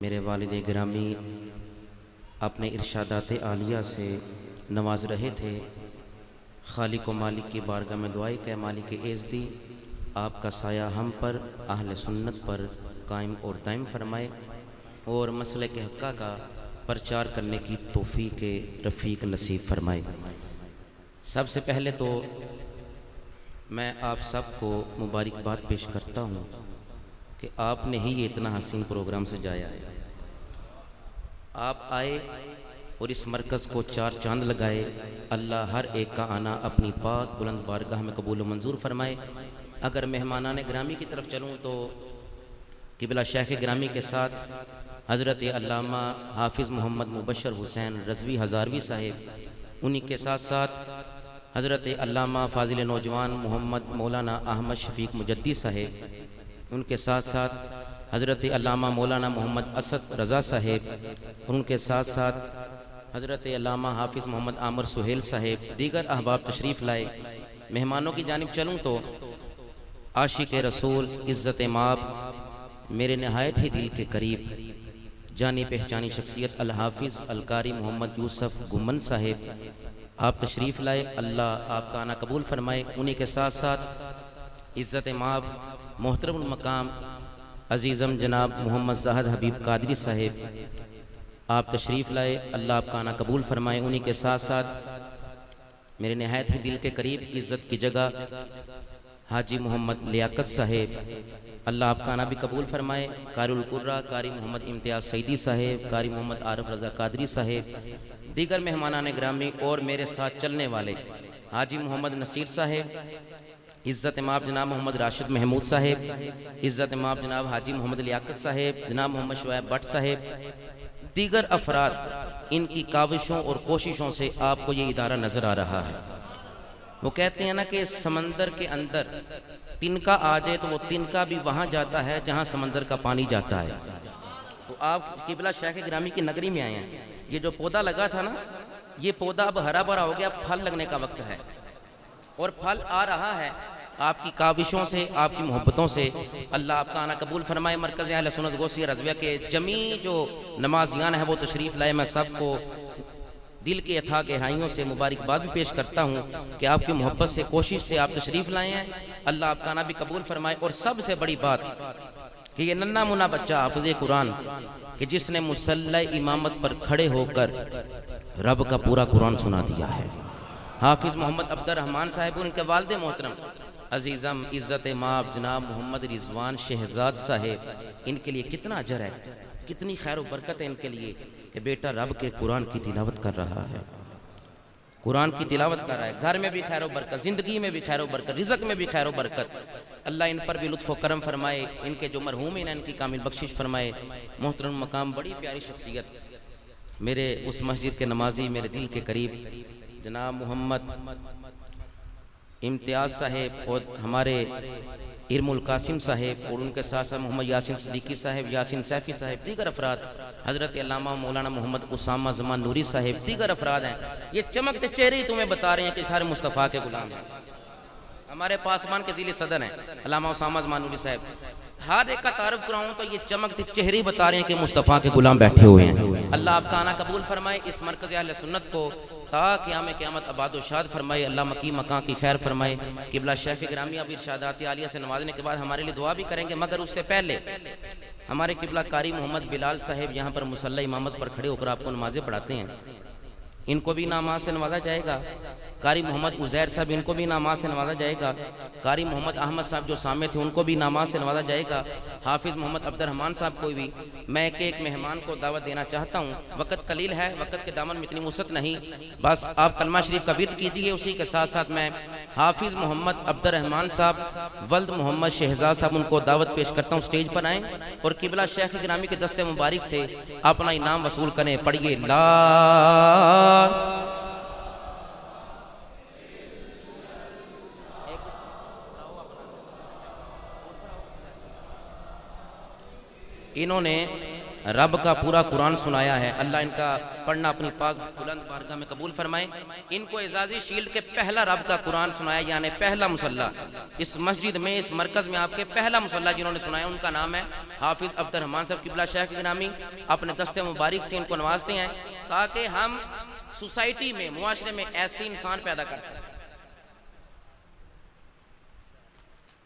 मेरे वालिद गिरामी अपने इरशादात आलिया से नवाज रहे थे। खालिक व मालिक की बारगाह में दुआई के मालिक एज़दी आपका साया हम पर अहले सुन्नत पर कायम और दायम फरमाए और मसले के हक़्क़ा का प्रचार करने की तौफ़ीक़ रफ़ीक नसीब फरमाए। सबसे पहले तो मैं आप सबको मुबारकबाद पेश करता हूँ कि आपने ही ये इतना हसीन प्रोग्राम सजाया है। आप आए और इस मरकज़ को चार चांद लगाए। अल्लाह हर एक का आना अपनी पाक बुलंद बारगाह में कबूल व मंजूर फरमाए। अगर मेहमानान ग्रामी की तरफ चलूँ तो किबला शेख ग्रामी के साथ हज़रत अल्लामा हाफिज़ मोहम्मद मुबशर हुसैन रज़वी हज़ारवी साहिब, उन्हीं के साथ साथ हज़रत अल्लामा फ़ाज़िल नौजवान मोहम्मद मौलाना अहमद शफ़ीक मुजद्दी साहिब, उनके साथ साथ हज़रत अल्लामा मौलाना मोहम्मद असद रज़ा साहिब, उनके साथ साथ हज़रत अल्लामा हाफिज़ मोहम्मद आमर सुहेल साहिब, दीगर अहबाब तशरीफ़ लाए। मेहमानों की जानिब चलूँ तो आशिक़ रसूल इज़्ज़त माब मेरे नहायत ही दिल के करीब जानी पहचानी शख्सियत अल हाफिज़ अल कारी मोहम्मद यूसुफ गुम्मन साहिब, आप तशरीफ़ लाए। अल्लाह आपका आना कबूल फरमाए। उन्हीं के साथ साथ इज़्ज़त माब मोहतरम मकाम अज़ीज़म जनाब मोहम्मद ज़ाहद हबीब कादरी साहिब, आप तशरीफ़ लाए। अल्लाह आपका आना कबूल फरमाए। उन्हीं के साथ साथ मेरे नहायत ही दिल के करीब इज़्ज़त की जगह हाजी मोहम्मद लियाकत साहिब, अल्लाह आपका आना भी कबूल फरमाए। कारुल कुर्रा कारी मोहम्मद इम्तियाज़ सईदी साहिब, कारी मोहम्मद आरफ रज़ा कादरी साहिब, दीगर मेहमानान ग्रामी और मेरे साथ चलने वाले हाजी मोहम्मद नसीर साहिब, इज़्ज़त माब जनाब मोहम्मद राशिद महमूद साहिब, इज़्ज़त माब जनाब हाजी मोहम्मद लियाकत साहिब, जनाब मोहम्मद शुएब भट्ट साहिब, दीगर अफराद, इनकी काविशों और कोशिशों से आपको ये इदारा नज़र आ रहा है। वो कहते हैं ना कि समंदर के अंदर तिनका आ जाए तो वो तिनका भी वहाँ जाता है जहाँ समंदर का पानी जाता है। तो आप किबला शेख ग्रामी की नगरी में आए हैं। ये जो पौधा लगा था ना, ये पौधा अब हरा भरा हो गया, फल लगने का वक्त है और फल आ रहा है आपकी काविशों से, आपकी मोहब्बतों से। अल्लाह आपका आना कबूल फरमाए। मरकज़ अहले सुन्नत गौसिया रज़विया के जमी जो नमाजियान हैं वो तशरीफ़ लाए। मैं सबको दिल के अथा गहराइयों से मुबारकबाद भी पेश करता हूँ कि आपकी मोहब्बत से, कोशिश से आप तशरीफ़ लाए हैं। अल्लाह आपका आना भी कबूल फरमाए। और सबसे बड़ी बात कि ये नन्ना मुन्ना बच्चा हाफ़िज़ कुरान कि जिसने मुसल्ला इमामत पर खड़े होकर रब का पूरा कुरान सुना दिया है, हाफिज़ मोहम्मद अब्दुर्रहमान साहिब, उनके वालिद मोहतरम अजीज़म इज़्ज़त माब जनाब मोहम्मद रिजवान शहजाद साहिब, इनके लिए कितना अजर है, कितनी खैर व बरकत है इनके लिए कि बेटा रब के कुरान की तिलावत कर रहा है, कुरान की तिलावत कर रहा है। घर में भी खैर व बरकत, ज़िंदगी में भी खैर व बरकत, रिज़्क़ में भी खैर व बरकत। अल्लाह इन पर भी लुत्फ़ व करम फरमाए। इनके जो मरहूम हैं इनकी कामिल बख्शिश फरमाए। मोहतरम मकाम बड़ी प्यारी शख्सियत, मेरे उस मस्जिद के नमाजी, मेरे दिल के करीब जनाब मोहम्मद इम्तियाज़ साहिब और हमारे इरमुल कासिम साहिब और उनके साथ साथ मोहम्मद यासिन सिद्दीकी साहिब, यासिन सैफ़ी साहिब, दीगर अफराद, हज़रत अल्लामा मौलाना मोहम्मद उसामा ज़मान नूरी साहिब, दीगर अफराद हैं। ये चमकते चेहरे ही तुम्हें बता रहे हैं कि सारे मुस्तफ़ा के गुलाम हैं। हमारे पासमान के ज़िले सदर हैं अल्लामा उसामा ज़मान नूरी साहिब। हर एक का तारुफ कराऊँ तो ये चमकते चेहरे ही बता रहे हैं कि मुस्तफ़ा के गुलाम बैठे हुए हैं। अल्लाह आपका आना कबूल फरमाए। इस मरकज़ अहले सुन्नत को ता क़यामत आबाद शाद फरमाए। अल्लाह मकी मकां की खैर फरमाए। किबला शेख ग्रामी अब इरशादात आलिया से नवाजने के बाद हमारे लिए दुआ भी करेंगे, मगर उससे पहले हमारे किबला कारी मोहम्मद बिलाल साहिब यहाँ पर मुसल्ला इमामत पर खड़े होकर आपको नमाज़ें पढ़ाते हैं, इनको भी नामाज से नवाजा जाएगा। कारी मोहम्मद उज़ैर साहब, इनको भी नामाज से नवाजा जाएगा। कारी मोहम्मद अहमद साहब जो सामने थे, उनको भी नामाज से नवाजा जाएगा। हाफिज़ मोहम्मद अब्दुर्रहमान साहब को भी मैं एक मेहमान को दावत देना चाहता हूँ। वक़्त कलील है, वक़्त के दामन में इतनी वुसअत नहीं, बस आप कलमा शरीफ का विर्द कीजिए। उसी के साथ साथ मैं हाफिज़ मोहम्मद अब्दुर्रहमान साहब वल्द मोहम्मद शहजाद साहब, उनको दावत पेश करता हूँ स्टेज पर आएँ और किबला शेख ग्रामी के दस्ते मुबारक से अपना इनाम वसूल करें। पढ़िए ला इन्होंने रब का पूरा कुरान सुनाया है। अल्लाह इनका पढ़ना अपनी पाक बुलंद बारगाह में कबूल फरमाए। इनको एजाजी शील्ड के पहला रब का कुरान सुनाया, यानी पहला मुसल्ला इस मस्जिद में, इस मरकज़ में आपके पहला मुसल्ला जिन्होंने सुनाया उनका नाम है हाफिज़ अब्दुर्रहमान साहब किबला शेख गिरामी। अपने दस्ते मुबारक से इनको नवाजते हैं ताकि हम सोसाइटी में, मुआशरे में ऐसे इंसान पैदा कर सकें।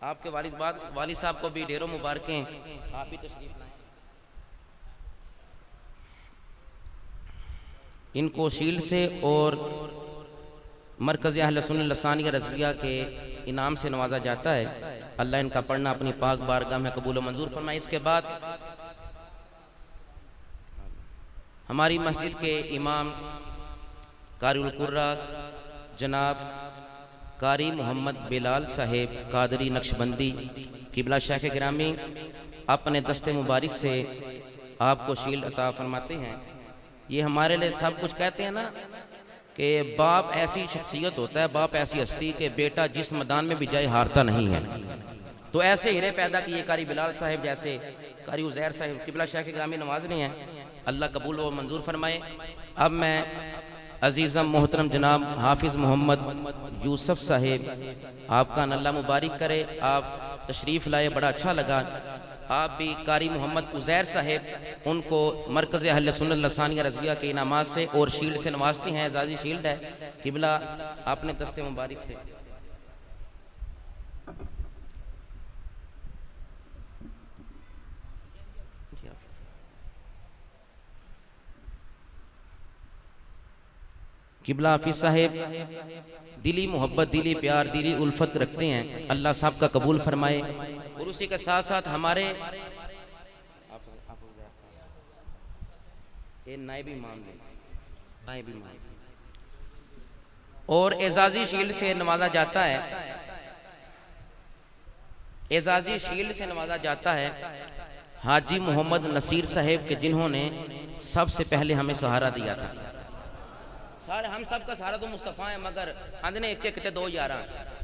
आपके वालिद साहब को भी ढेरों मुबारकें, आप भी तशरीफ लाएं। इनको शील्ड से और मरकज़ अहले सुन्नत लसानिया रज़विया के इनाम से नवाजा जाता है। अल्लाह इनका पढ़ना अपनी पाक बारगाह में कबूल मंजूर फरमाए। इसके बाद हमारी मस्जिद के इमाम कारिउल कुर्रा जनाब कारी मोहम्मद बिलाल साहेब कादरी नक्शबंदी किबला शेख गिरामी अपने दस्ते मुबारक से आपको शील्ड अता फरमाते हैं। ये हमारे लिए सब कुछ कहते हैं ना कि बाप ऐसी शख्सियत होता है, बाप ऐसी हस्ती कि बेटा जिस मैदान में भी जाए हारता नहीं है। तो ऐसे हीरे पैदा किए कारी बिलाल साहिब जैसे, कारी उज़ैर साहिब किबला शेख गिरामी नवाज रहे हैं। अल्लाह कबूल व मंजूर फरमाए। अब मैं अजीज़म मोहतरम जनाब हाफिज़ मोहम्मद यूसुफ साहिब आपका अल्लाह मुबारक करे, आप तशरीफ़ लाए, बड़ा अच्छा लगा। आप भी कारी मोहम्मद उज़ैर साहिब उनको मरकज़ अहले सुन्नत लसानिया रज़विया के इनामात से और शील्ड से नवाजते हैं। एजाज़ी शील्ड है किबला आपने दस्ते मुबारक से। किबला हाफिज़ साहिब दिली मोहब्बत, दिली प्यार, दिली उल्फत रखते हैं। अल्लाह साहब का कबूल फरमाए। और उसी के साथ साथ हमारे नायब इमाम और एजाजी शील्ड से नवाजा जाता है। एजाजी शील्ड से नवाजा जाता है हाजी मोहम्मद नसीर साहेब के, जिन्होंने सबसे पहले हमें सहारा दिया था। सारे हम सब का सहारा तो मुस्तफ़ा है, मगर अंदने एक किते दो यारा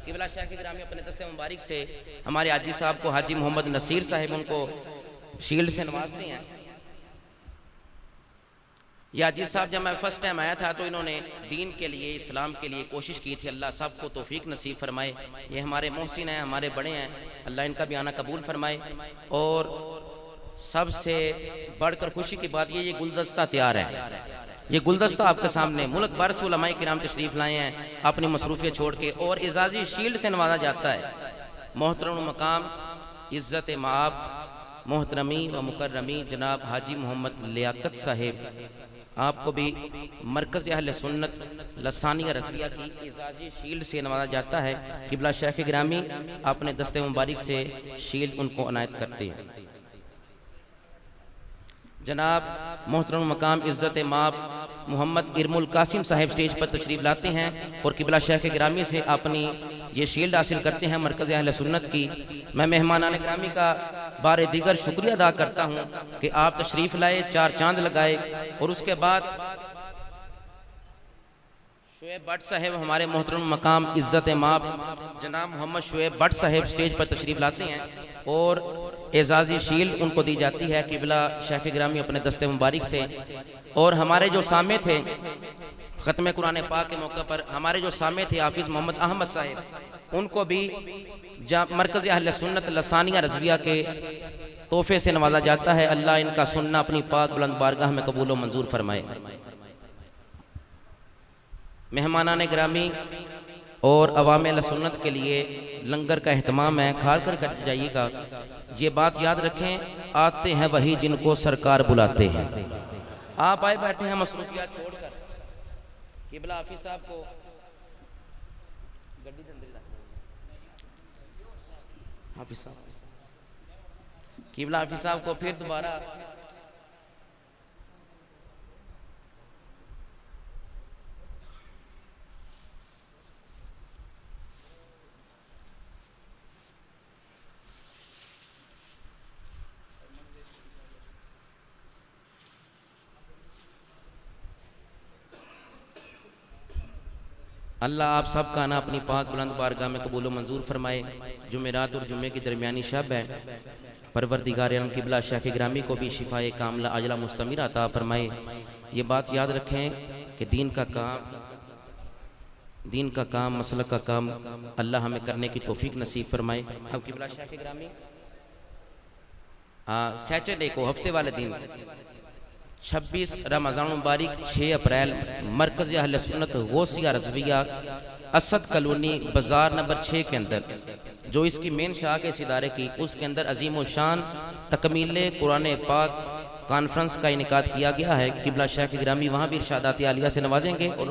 किबला शेख गिरामी अपने दस्ते मुबारक से हमारे हाजी साहब को, हाजी मोहम्मद नसीर साहिब उनको शील्ड से नवाजते हैं। ये हाजी साहब जब मैं फर्स्ट टाइम आया था तो इन्होंने दीन के लिए, इस्लाम के लिए कोशिश की थी। अल्लाह सब को तौफीक नसीब फरमाए। ये हमारे मोहसिन हैं, हमारे बड़े हैं, अल्लाह इनका भी आना कबूल फरमाए। और सबसे बढ़कर खुशी की बात ये गुलदस्ता तैयार है। ये गुलदस्ता आपके सामने मुल्क भर से उलमाए किराम तशरीफ़ लाए हैं अपनी मसरूफियत छोड़ के, और एजाजी शील्ड से नवाजा जाता है मोहतरम मकाम इज़्ज़त माब मोहतरमी व मुकर्रमी जनाब हाजी मोहम्मद लियाकत साहिब। आपको भी मरकज़ अहले सुन्नत लसानिया रज़विया की एजाजी शील्ड से नवाजा जाता है। किबला शेख गिरामी अपने दस्ते मुबारक से शील्ड उनको अनायत करते हैं। जनाब मोहतरम मकाम इज़्ज़त माब मोहम्मद इरमुल कासिम साहिब स्टेज पर तशरीफ़ लाते हैं और किबला शेख गिरामी से अपनी ये शील्ड हासिल करते हैं मरकज़ अहले सुन्नत की। मैं मेहमानान गिरामी का बारे दीगर शुक्रिया अदा करता हूँ कि आप तशरीफ़ लाए, चार चांद लगाए। और उसके बाद शुएब भट्ट साहब हमारे मोहतरम मकाम इज़्ज़त माब जनाब मोहम्मद शुएब भट्ट साहब स्टेज पर तशरीफ़ लाते हैं और एजाजी शील्ड उनको दी जाती है किबला शेख गिरामी अपने दस्ते मुबारक से। और हमारे जो सामे थे ख़त्म कुरान पाक के मौके पर, हमारे जो सामे थे हाफिज़ मोहम्मद अहमद साहब, उनको भी मरकज़ अहले सुन्नत लसानिया रज़विया के तोहफे से नवाजा जाता है। अल्लाह इनका सुनना अपनी पाक बुलंद बारगाह में कबूल व मंजूर फरमाए। मेहमानान गिरामी और अवाम अहले सुन्नत के लिए लंगर का अहतमाम है, खार कर जाइएगा। ये बात याद रखें, आते हैं वही जिनको सरकार बुलाते हैं। आप आए बैठे हैं मसरूफियात छोड़कर। किबला हाफिज़ साहब को गड्डी हाफिज़ साहब किबला हाफिज़ साहब को फिर दोबारा अल्लाह आप सब का ना अपनी पाक बुलंद बारगाह में कबूल मंजूर फरमाए। जुमेरात और जुम्मे की दरमियानी शब है, परवरदिगार आलम क़िबला शेख ग्रामी को भी शिफाए कामला अजला मुस्तमिर अता फरमाए। ये बात याद रखें कि दीन का काम मसलक का काम अल्लाह हमें करने की तौफीक नसीब फरमाए। अब क़िबला शेख ग्रामी सैटरडे को हफ्ते वाले दिन 26 रमज़ान मुबारक 6 अप्रैल मरकज़ अहले सुन्नत गौसिया रज़विया असद कॉलोनी बाज़ार नंबर 6 के अंदर जो इसकी मेन शाख है इस इदारे की, उसके अंदर अजीम व शान तकमीले कुरान पाक कॉन्फ्रेंस का इनेकाद किया गया है। क़िबला शेख ग्रामी वहाँ भी इरशादात आलिया से नवाजेंगे और